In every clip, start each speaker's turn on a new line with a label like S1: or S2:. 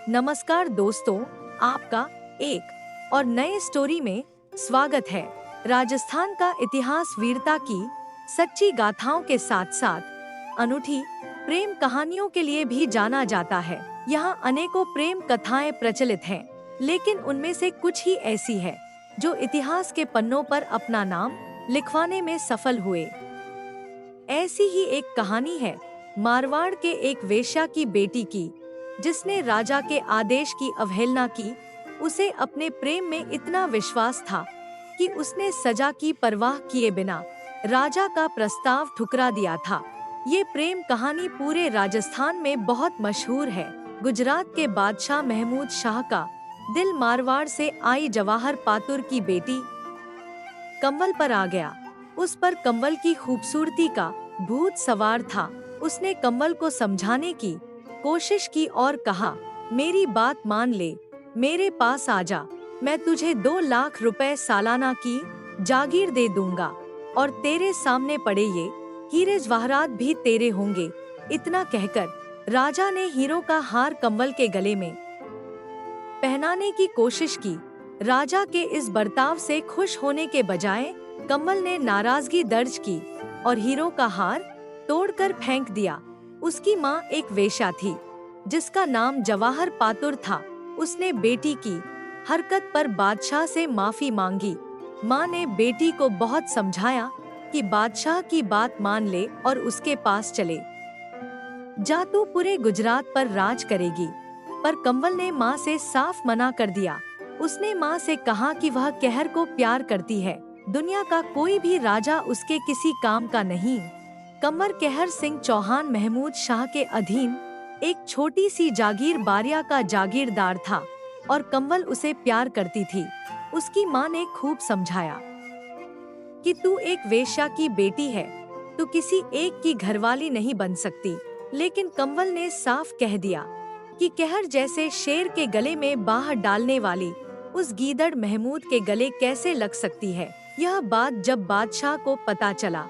S1: नमस्कार दोस्तों, आपका एक और नए स्टोरी में स्वागत है। राजस्थान का इतिहास वीरता की सच्ची गाथाओं के साथ साथ अनूठी प्रेम कहानियों के लिए भी जाना जाता है। यहाँ अनेकों प्रेम कथाएं प्रचलित हैं, लेकिन उनमें से कुछ ही ऐसी है जो इतिहास के पन्नों पर अपना नाम लिखवाने में सफल हुए। ऐसी ही एक कहानी है मारवाड़ के एक वेश्या की बेटी की, जिसने राजा के आदेश की अवहेलना की। उसे अपने प्रेम में इतना विश्वास था कि उसने सजा की परवाह किए बिना राजा का प्रस्ताव ठुकरा दिया था। ये प्रेम कहानी पूरे राजस्थान में बहुत मशहूर है। गुजरात के बादशाह महमूद शाह का दिल मारवाड़ से आई जवाहर पातुर की बेटी कंवल पर आ गया। उस पर कंवल की खूबसूरती का भूत सवार था। उसने कंवल को समझाने की कोशिश की और कहा, मेरी बात मान ले, मेरे पास आजा, मैं तुझे 2 लाख रुपए सालाना की जागीर दे दूंगा और तेरे सामने पड़े ये हीरे जवाहरात भी तेरे होंगे। इतना कहकर राजा ने हीरों का हार कंवल के गले में पहनाने की कोशिश की। राजा के इस बर्ताव से खुश होने के बजाय कंवल ने नाराजगी दर्ज की और हीरों का हार तोड़कर फेंक दिया। उसकी माँ एक वेश्या थी जिसका नाम जवाहर पातुर था। उसने बेटी की हरकत पर बादशाह से माफी मांगी। माँ ने बेटी को बहुत समझाया कि बादशाह की बात मान ले और उसके पास चले जा, तू पूरे गुजरात पर राज करेगी। पर कंवल ने माँ से साफ मना कर दिया। उसने माँ से कहा कि वह कहर को प्यार करती है, दुनिया का कोई भी राजा उसके किसी काम का नहीं। कंवर कहर सिंह चौहान महमूद शाह के अधीन एक छोटी सी जागीर बारिया का जागीरदार था और कंवल उसे प्यार करती थी। उसकी माँ ने खूब समझाया कि तू एक वेश्या की बेटी है, तू किसी एक की घरवाली नहीं बन सकती। लेकिन कंवल ने साफ कह दिया कि कहर जैसे शेर के गले में बाह डालने वाली उस गीदड़ महमूद के गले कैसे लग सकती है। यह बात जब बादशाह को पता चला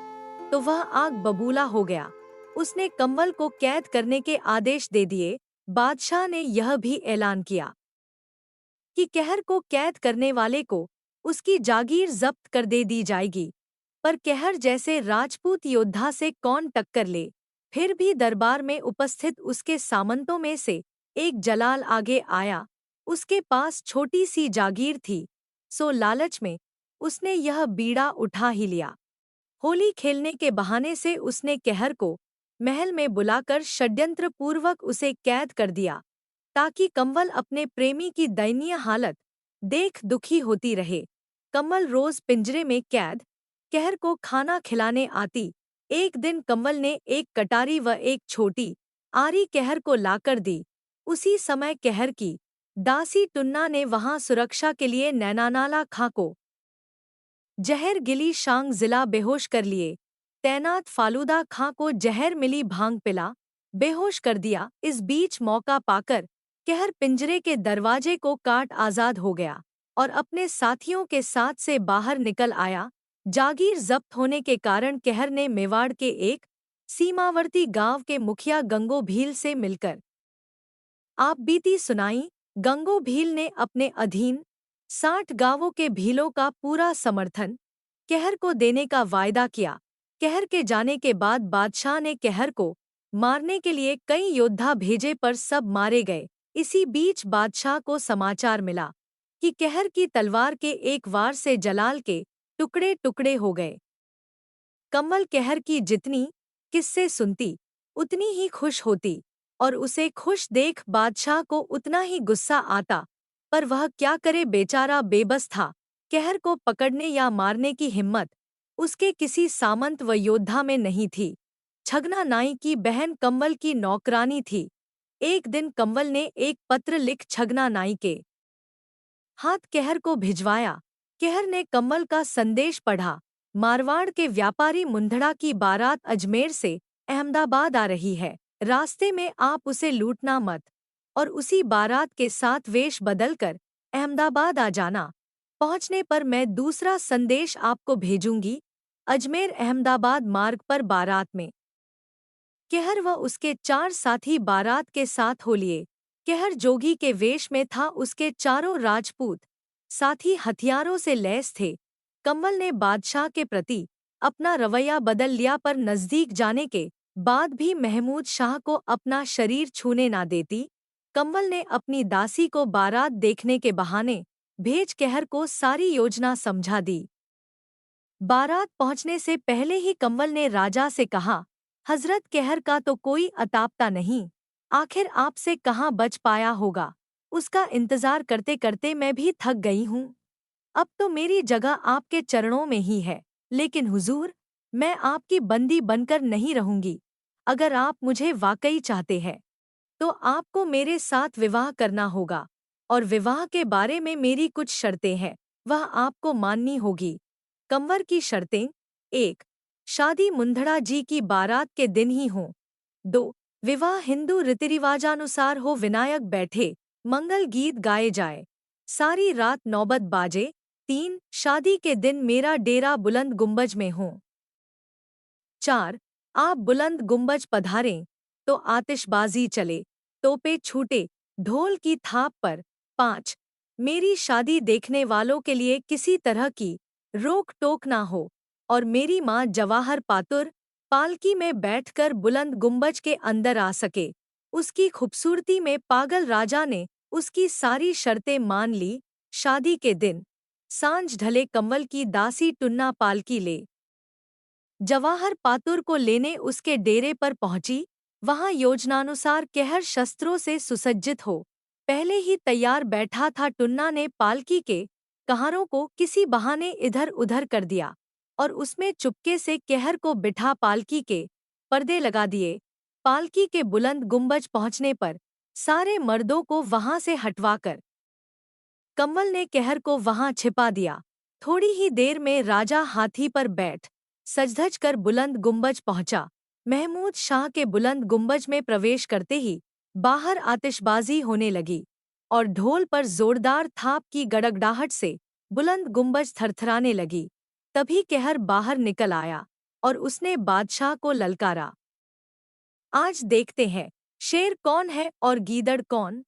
S1: तो वह आग बबूला हो गया। उसने कंवल को कैद करने के आदेश दे दिए। बादशाह ने यह भी ऐलान किया कि कहर को कैद करने वाले को उसकी जागीर जब्त कर दे दी जाएगी। पर कहर जैसे राजपूत योद्धा से कौन टक्कर ले। फिर भी दरबार में उपस्थित उसके सामंतों में से एक जलाल आगे आया। उसके पास छोटी सी जागीर थी, सो लालच में उसने यह बीड़ा उठा ही लिया। होली खेलने के बहाने से उसने कहर को महल में बुलाकर षड्यंत्र पूर्वक उसे कैद कर दिया, ताकि कंवल अपने प्रेमी की दयनीय हालत देख दुखी होती रहे। कंवल रोज पिंजरे में कैद कहर को खाना खिलाने आती। एक दिन कंवल ने एक कटारी व एक छोटी आरी कहर को लाकर दी। उसी समय कहर की दासी टुन्ना ने वहां सुरक्षा के लिए नैनानाला खां को जहर गिली शांग जिला बेहोश कर लिए। तैनात फालूदा खां को जहर मिली भांग पिला बेहोश कर दिया। इस बीच मौका पाकर कहर पिंजरे के दरवाजे को काट आजाद हो गया और अपने साथियों के साथ से बाहर निकल आया। जागीर जब्त होने के कारण कहर ने मेवाड़ के एक सीमावर्ती गांव के मुखिया गंगो भील से मिलकर आप बीती सुनाई। गंगो भील ने अपने अधीन 60 गांवों के भीलों का पूरा समर्थन कहर को देने का वायदा किया। कहर के जाने के बाद बादशाह ने कहर को मारने के लिए कई योद्धा भेजे, पर सब मारे गए। इसी बीच बादशाह को समाचार मिला कि कहर की तलवार के एक वार से जलाल के टुकड़े टुकड़े हो गए। कंवल कहर की जितनी किस्से सुनती उतनी ही खुश होती और उसे खुश देख बादशाह को उतना ही गुस्सा आता, पर वह क्या करे, बेचारा बेबस था। कहर को पकड़ने या मारने की हिम्मत उसके किसी सामंत व योद्धा में नहीं थी। छगना नाई की बहन कंवल की नौकरानी थी। एक दिन कंवल ने एक पत्र लिख छगना नाई के हाथ कहर को भिजवाया। कहर ने कंवल का संदेश पढ़ा। मारवाड़ के व्यापारी मुंदड़ा की बारात अजमेर से अहमदाबाद आ रही है, रास्ते में आप उसे लूटना मत और उसी बारात के साथ वेश बदलकर अहमदाबाद आ जाना। पहुंचने पर मैं दूसरा संदेश आपको भेजूंगी। अजमेर अहमदाबाद मार्ग पर बारात में कहर व उसके 4 साथी बारात के साथ हो लिए। कहर जोगी के वेश में था, उसके चारों राजपूत साथी हथियारों से लैस थे। कंवल ने बादशाह के प्रति अपना रवैया बदल लिया, पर नजदीक जाने के बाद भी महमूद शाह को अपना शरीर छूने ना देती। कंवल ने अपनी दासी को बारात देखने के बहाने भेज कहर को सारी योजना समझा दी। बारात पहुंचने से पहले ही कंवल ने राजा से कहा, हजरत, कहर का तो कोई अतापता नहीं, आखिर आपसे कहाँ बच पाया होगा। उसका इंतजार करते करते मैं भी थक गई हूँ। अब तो मेरी जगह आपके चरणों में ही है। लेकिन हुजूर, मैं आपकी बंदी बनकर नहीं रहूंगी। अगर आप मुझे वाकई चाहते हैं तो आपको मेरे साथ विवाह करना होगा, और विवाह के बारे में मेरी कुछ शर्तें हैं, वह आपको माननी होगी। कंवर की शर्तें: 1. शादी मुंदड़ा जी की बारात के दिन ही हो। 2. विवाह हिंदू रीतिरिवाजानुसार हो, विनायक बैठे, मंगल गीत गाए जाए, सारी रात नौबत बाजे। 3. शादी के दिन मेरा डेरा बुलंद गुंबज में हो। 4. आप बुलंद गुंबज पधारें तो आतिशबाजी चले, तोपे छूटे ढोल की थाप पर। 5. मेरी शादी देखने वालों के लिए किसी तरह की रोक टोक ना हो, और मेरी माँ जवाहर पातुर पालकी में बैठकर बुलंद गुंबज के अंदर आ सके। उसकी खूबसूरती में पागल राजा ने उसकी सारी शर्तें मान ली। शादी के दिन सांझ ढले कंवल की दासी टुन्ना पालकी ले जवाहर पातुर को लेने उसके डेरे पर पहुंची। वहां योजनानुसार कहर शस्त्रों से सुसज्जित हो पहले ही तैयार बैठा था। टुन्ना ने पालकी के कहारों को किसी बहाने इधर उधर कर दिया और उसमें चुपके से कहर को बिठा पालकी के पर्दे लगा दिए। पालकी के बुलंद गुंबज पहुंचने पर सारे मर्दों को वहां से हटवाकर कंवल ने कहर को वहां छिपा दिया। थोड़ी ही देर में राजा हाथी पर बैठ सजधज कर बुलंद गुंबज पहुंचा। महमूद शाह के बुलंद गुंबज में प्रवेश करते ही बाहर आतिशबाजी होने लगी और ढोल पर जोरदार थाप की गड़गड़ाहट से बुलंद गुंबज थरथराने लगी। तभी कहर बाहर निकल आया और उसने बादशाह को ललकारा, आज देखते हैं शेर कौन है और गीदड़ कौन।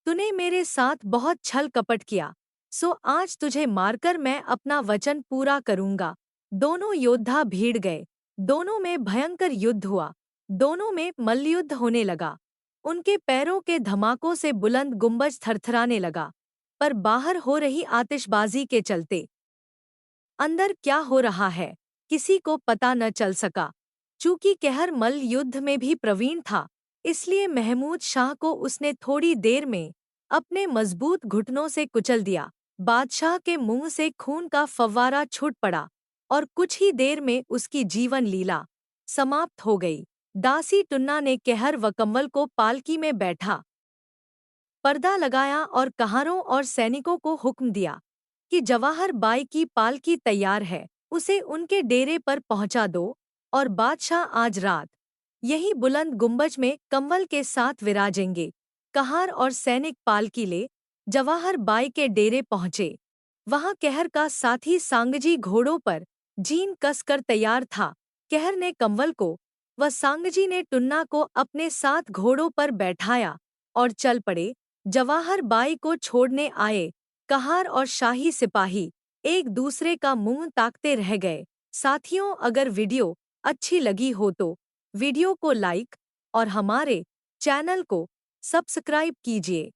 S1: तूने मेरे साथ बहुत छल कपट किया, सो आज तुझे मारकर मैं अपना वचन पूरा करूंगा। दोनों योद्धा भीड़ गए। दोनों में भयंकर युद्ध हुआ। दोनों में मल्लयुद्ध होने लगा। उनके पैरों के धमाकों से बुलंद गुंबज थरथराने लगा, पर बाहर हो रही आतिशबाजी के चलते अंदर क्या हो रहा है किसी को पता न चल सका। चूंकि कहर मल्ल युद्ध में भी प्रवीण था, इसलिए महमूद शाह को उसने थोड़ी देर में अपने मजबूत घुटनों से कुचल दिया। बादशाह के मुंह से खून का फव्वारा छूट पड़ा और कुछ ही देर में उसकी जीवन लीला समाप्त हो गई। दासी टुन्ना ने कहर व कंवल को पालकी में बैठा पर्दा लगाया और कहारों और सैनिकों को हुक्म दिया कि जवाहर बाई की पालकी तैयार है, उसे उनके डेरे पर पहुंचा दो, और बादशाह आज रात यही बुलंद गुंबज में कंवल के साथ विराजेंगे। कहार और सैनिक पालकी ले जवाहर बाई के डेरे पहुंचे। वहां कहर का साथी सांगजी घोड़ों पर जीन कसकर तैयार था। कहर ने कंवल को व सांगजी ने टुन्ना को अपने साथ घोड़ों पर बैठाया और चल पड़े। जवाहर बाई को छोड़ने आए कहार और शाही सिपाही एक दूसरे का मुंह ताकते रह गए। साथियों, अगर वीडियो अच्छी लगी हो तो वीडियो को लाइक और हमारे चैनल को सब्सक्राइब कीजिए।